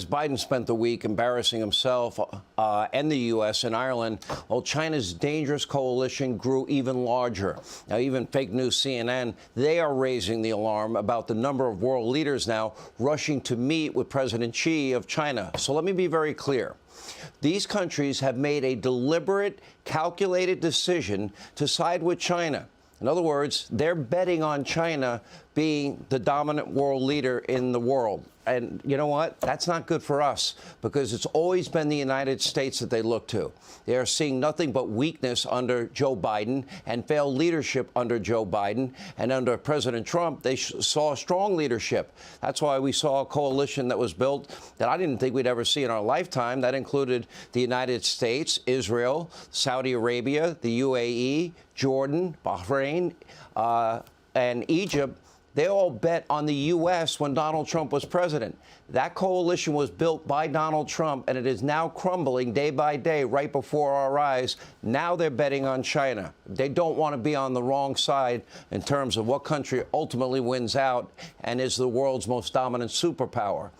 As Biden spent the week embarrassing himself and the U.S. and Ireland, well, China's dangerous coalition grew even larger. Now, even fake news CNN, they are raising the alarm about the number of world leaders now rushing to meet with President Xi of China. So let me be very clear. These countries have made a deliberate, calculated decision to side with China. In other words, they're betting on China being the dominant world leader in the world. And you know what? That's not good for us, because it's always been the United States that they look to. They are seeing nothing but weakness under Joe Biden and failed leadership under Joe Biden. And under President Trump, they saw strong leadership. That's why we saw a coalition that was built that I didn't think we'd ever see in our lifetime. That included the United States, Israel, Saudi Arabia, the UAE, Jordan, Bahrain, and Egypt. They all bet on the U.S. when Donald Trump was president. That coalition was built by Donald Trump, and it is now crumbling day by day right before our eyes. Now they're betting on China. They don't want to be on the wrong side in terms of what country ultimately wins out and is the world's most dominant superpower.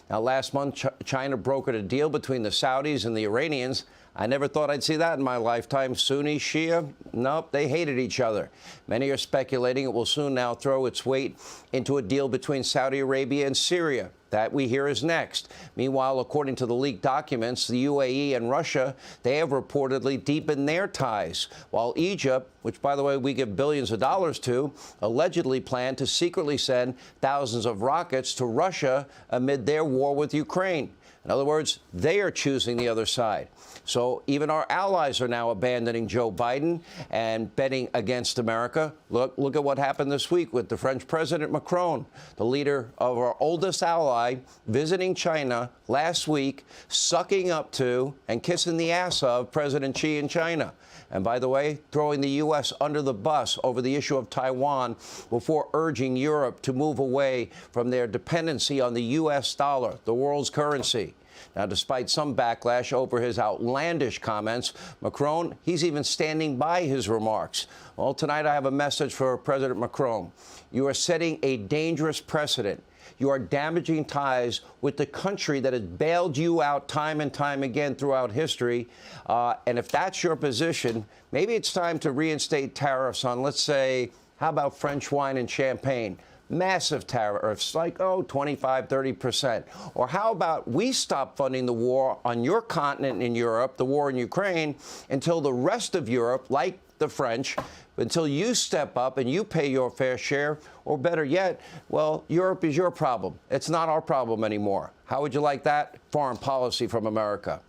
Now, last month, China brokered a deal between the Saudis and the Iranians. I never thought I'd see that in my lifetime. Sunni, Shia, nope, they hated each other. Many are speculating it will soon now throw its weight into a deal between Saudi Arabia and Syria. That, we hear, is next. Meanwhile, according to the leaked documents, the UAE and Russia, they have reportedly deepened their ties, while Egypt, which, by the way, we give billions of dollars to, allegedly planned to secretly send thousands of rockets to Russia amid their war with Ukraine. In other words, they are choosing the other side. So even our allies are now abandoning Joe Biden and betting against America. Look at what happened this week with the French President Macron, the leader of our oldest ally, visiting China last week, sucking up to and kissing the ass of President Xi in China. And by the way, throwing the U.S. under the bus over the issue of Taiwan before urging Europe to move away from their dependency on the U.S. dollar, the world's currency. Now, despite some backlash over his outlandish comments, Macron, he's even standing by his remarks. Well, tonight I have a message for President Macron. You are setting a dangerous precedent. You are damaging ties with the country that has bailed you out time and time again throughout history. And if that's your position, maybe it's time to reinstate tariffs on, let's say, how about French wine and champagne? Massive tariffs, like, 25, 30%. Or how about we stop funding the war on your continent in Europe, the war in Ukraine, until the rest of Europe, like the French, until you step up and you pay your fair share, or better yet, well, Europe is your problem. It's not our problem anymore. How would you like that? Foreign policy from America.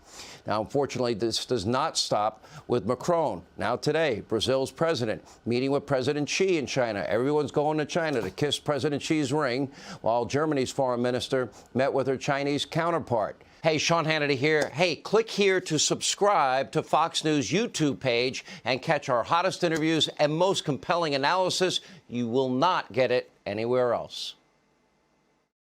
Now, unfortunately, this does not stop with Macron. Now, today, Brazil's president meeting with President Xi in China. Everyone's going to China to kiss President Xi's ring, while Germany's foreign minister met with her Chinese counterpart. Hey, Sean Hannity here. Hey, click here to subscribe to Fox News YouTube page and catch our hottest interviews and most compelling analysis. You will not get it anywhere else.